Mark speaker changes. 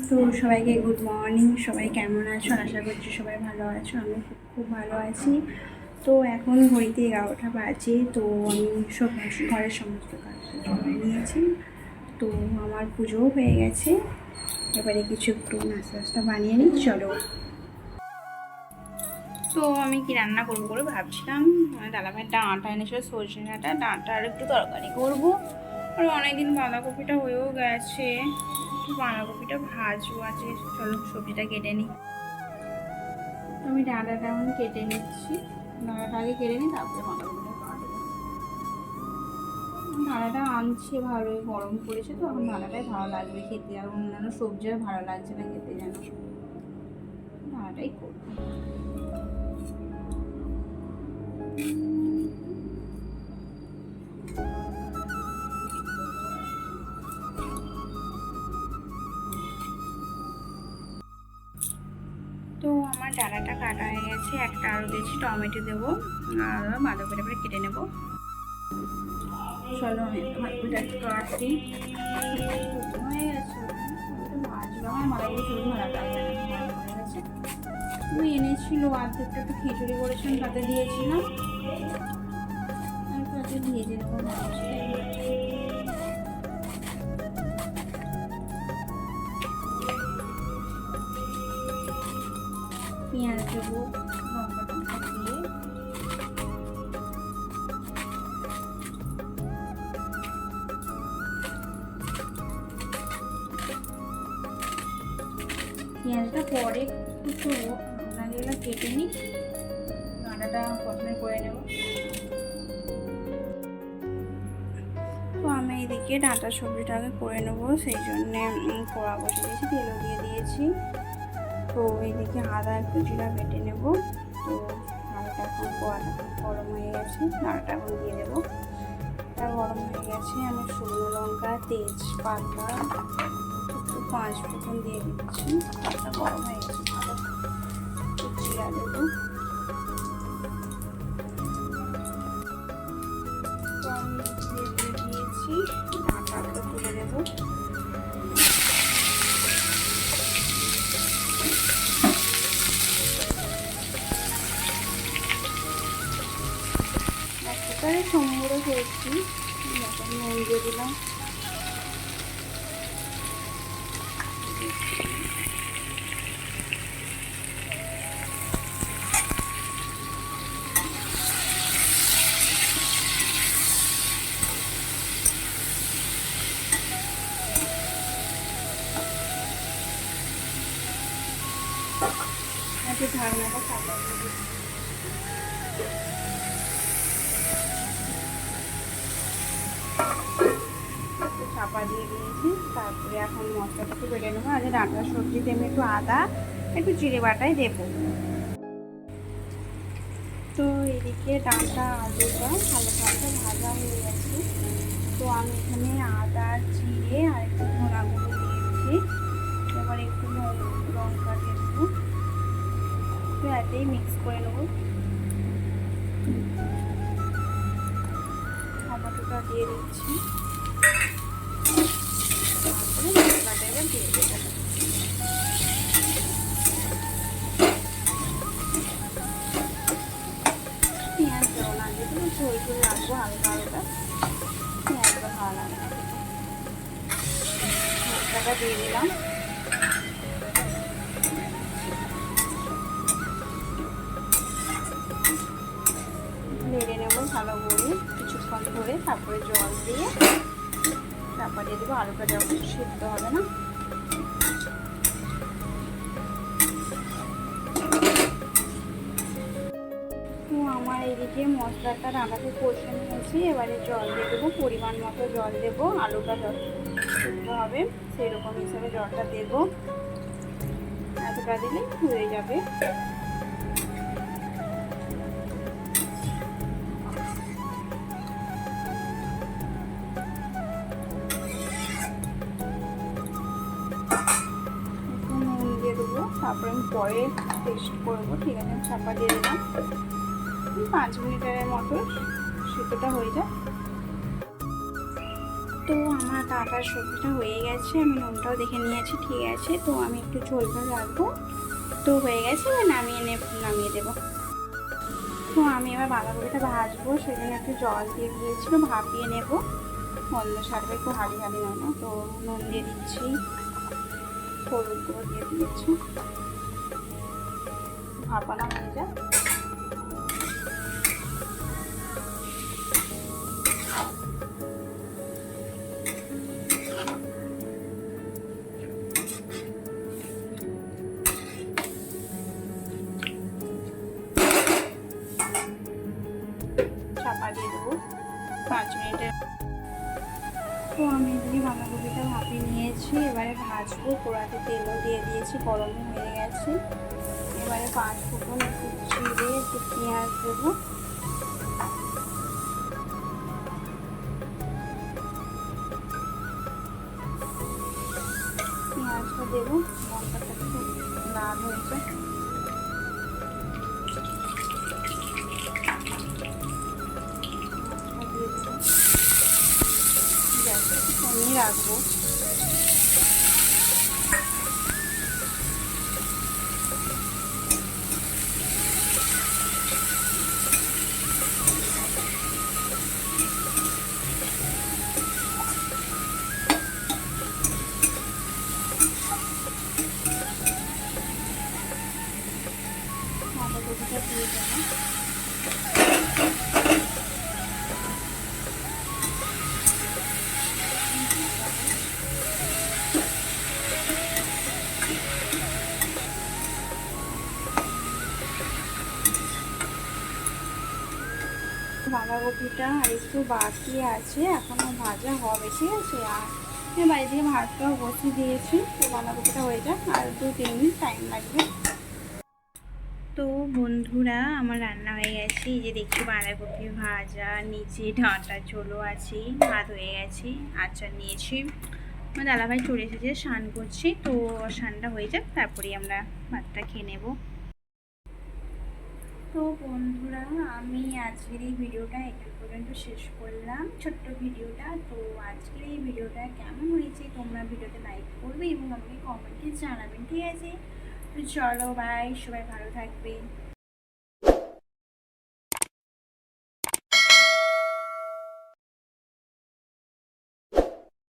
Speaker 1: তো সবাইকে good morning. সবাই কেমন আছো? আশা করছি সবাই ভালো আছো। আমি খুব ভালো আছি। তো এখন ঘড়িতে 11টা বাজে। তো আমি সব ঘরের সমস্ত কাজ করে নিয়েছি। তো আমার পুজোও হয়ে গেছে। এবারে কিছু একটু নাস্তা বানিয়ে নিই, চলো। তো আমি কি রান্না করবো করে ভাবছিলাম। দাদাভাইয়ের ডাঁটা এনেছিল, সজনে ডাঁটা আর একটু তরকারি করবো। আর অনেকদিন বাঁধাকপিটা হয়েও গেছে, একটু বাঁধাকপিটা ভাজবো আছে। চলো সবজিটা কেটে নিই। তো আমি ডাঁটাটা এখন কেটে নিচ্ছি। ডাঁটাটা আগে কেটে নিই, তারপরে বাঁধাকপিটা কাটবো। ডাঁটাটা আনছে ভালোই, গরম পড়েছে তো এখন ডাঁটাটাই ভালো লাগবে খেতে। আর অন্যান্য সবজি আর ভালো লাগছে না খেতে, যেন ডাঁটাটাই করবো। তো আমার ডাঁটাটা কাটা হয়ে গেছে। একটা আলু দিয়েছি, টমেটো দেবো আর বাঁধাকপিটা করে কেটে নেবো। চলো আমি বাঁধাকপিটা একটু কাটি। হয়ে গেছে, ভাজলো। আমার বাঁধাকপি শুধু ভালো লাগবে না, হয়ে গেছে। তুই এনেছিল অর্ধেকটা, একটু খিচুড়ি করেছিলাম, তাতে দিয়েছিলাম। একটু আজকে ভেজে নেবো ভাবছি। পেঁয়াজ দেবো, লঙ্কা টঙ্কা দিয়ে। পেঁয়াজটা পরে কুচবো, আপনাকে এগুলো কেটে নিই। ডাঁটাটা প্রথমে করে নেব। তো আমি এদিকে ডাঁটা সবজিটাকে করে নেবো, সেই জন্যে কড়া বসে দিয়েছি, তেলও দিয়ে দিয়েছি। তো এইদিকে আদা একটু জিরা বেটে নেব। তো আদাটা এখন কড়াটা গরম হয়ে গেছে, ডাঁটাটা এখন দিয়ে দেবো। এটা গরম হয়ে গেছে। আমি শুকনো লঙ্কা, তেজপাতা, একটু 5 ফোঁড়ন দিয়ে দিচ্ছি। ডাঁটাটা গরম হয়ে গেছে, ভালো। একটু জিরা দেবো। তো আমি দিয়েছি, ডাঁটাটা তুলে দেবো। একটারে সম্বর হয়েছি, নুন দিয়ে দিলাম। একটু ঢাকনাটা চাপা দিয়ে দিচ্ছি। চাপা দিয়ে দিয়েছি। তারপরে এখন মশলাটা একটু বেটে নেবো। আর ডাঁটার সবজিতে আমি একটু আদা, একটু জিরে বাটাই দেবো। তো এদিকে ডাঁটা আলুটা ভালো ভাজা হয়ে গেছে। তো আমি এখানে আদা, জিরে আর একটু ধনা গুঁড়ো দিয়েছি। এবার একটু লঙ্কা দেবো। তো এতেই মিক্স করে নেবো। টমেটোটা দিয়ে দিচ্ছি। তারপরে মশলাটা এবার দিয়ে দেবো। পেঁয়াজ দেবো না, দিয়ে দেবো ঝোল ঝোল রাখবো হালকা হালকা। পেঁয়াজটা ভালো লাগে না। মশলাটা দিয়ে দিলাম। নেড়ে নেবো ভালো করে কিছুক্ষণ ধরে। তারপরে জল দিয়ে চাপা দিয়ে দেবো। আলুটা যখন সিদ্ধ হবে না। তো আমার এদিকে মশলাটা রান্নাতে কষে নিয়েছি। এবারে জল দিয়ে দেবো, পরিমাণ মতো জল দেবো। আলুটা যত সিদ্ধ হবে সেই রকম হিসাবে জলটা দেবো। এতটা দিলেই হয়ে যাবে। তারপরে আমি পরে টেস্ট করবো। ঠিক আছে, আমি চাপা দিয়ে দিলাম। 5 মিনিটের মতো সিদ্ধটা হয়ে যায়। তো আমার ডাঁটার সবজিটা হয়ে গেছে, আমি নুনটাও দেখে নিয়েছি, ঠিক আছে। তো আমি একটু ঝোল ঝোল রাখবো। তো হয়ে গেছে, এবার নামিয়ে দেবো। তো আমি এবার বাঁধাকপিটা ভাজবো, সেজন্য একটু জল দিয়ে দিয়েছিল, ভাপিয়ে নেব। গন্ধ ছাড়বে, একটু হালি হালি হয় না। তো নুন দিয়ে দিচ্ছি, হলুদ গুঁড়ো দিয়ে দিয়েছি, ভাপানো হয়ে যায়। চাপা দিয়ে দেবো 5 মিনিটের। তো আমি এদিকে বাঁধাকপিটা ভাপিয়ে নিয়েছি, এবারে ভাজবো। কড়াতে তেলও দিয়ে দিয়েছি, গরম হয়ে গেছে। এবারে 5 ফোড়ন একটু জিরে, একটু পেঁয়াজ দেবো। পেঁয়াজটা দেবো, লঙ্কাটা একটু লাল হয়ে যায়। গ্যাসটা একটু কমিয়ে রাখবো। বাঁধাকপিটা দিয়ে দেবো। বাঁধাকপিটা আর একটু বাকি আছে, এখনো ভাজা হবে, ঠিক আছে। আর বাড়ি থেকে ভাতটাও বসিয়ে দিয়েছি। তো বাঁধাকপিটা হয়ে যাক, আর 2-3 মিনিট টাইম লাগবে। তো বন্ধুরা, আমার রান্না হয়ে গেছে। এই যে দেখছি বাঁধাকপি ভাজা, নিচে ডাঁটা ঝোলও আছে, ভাত হয়ে গেছে, আচার নিয়েছি। আমার দাদাভাই চলে এসেছে, স্নান করছি। তো স্নানটা হয়ে যাক, তারপরেই আমরা ভাতটা খেয়ে নেব। তো বন্ধুরা, আমি আজকের এই ভিডিওটা এখান পর্যন্ত শেষ করলাম, ছোট্ট ভিডিওটা। তো আজকের এই ভিডিওটা কেমন হয়েছে তোমরা ভিডিওতে লাইক করবে এবং আমাকে কমেন্টে জানাবেন, ঠিক আছে। তো চলো, বাই, সবাই ভালো থাকবে।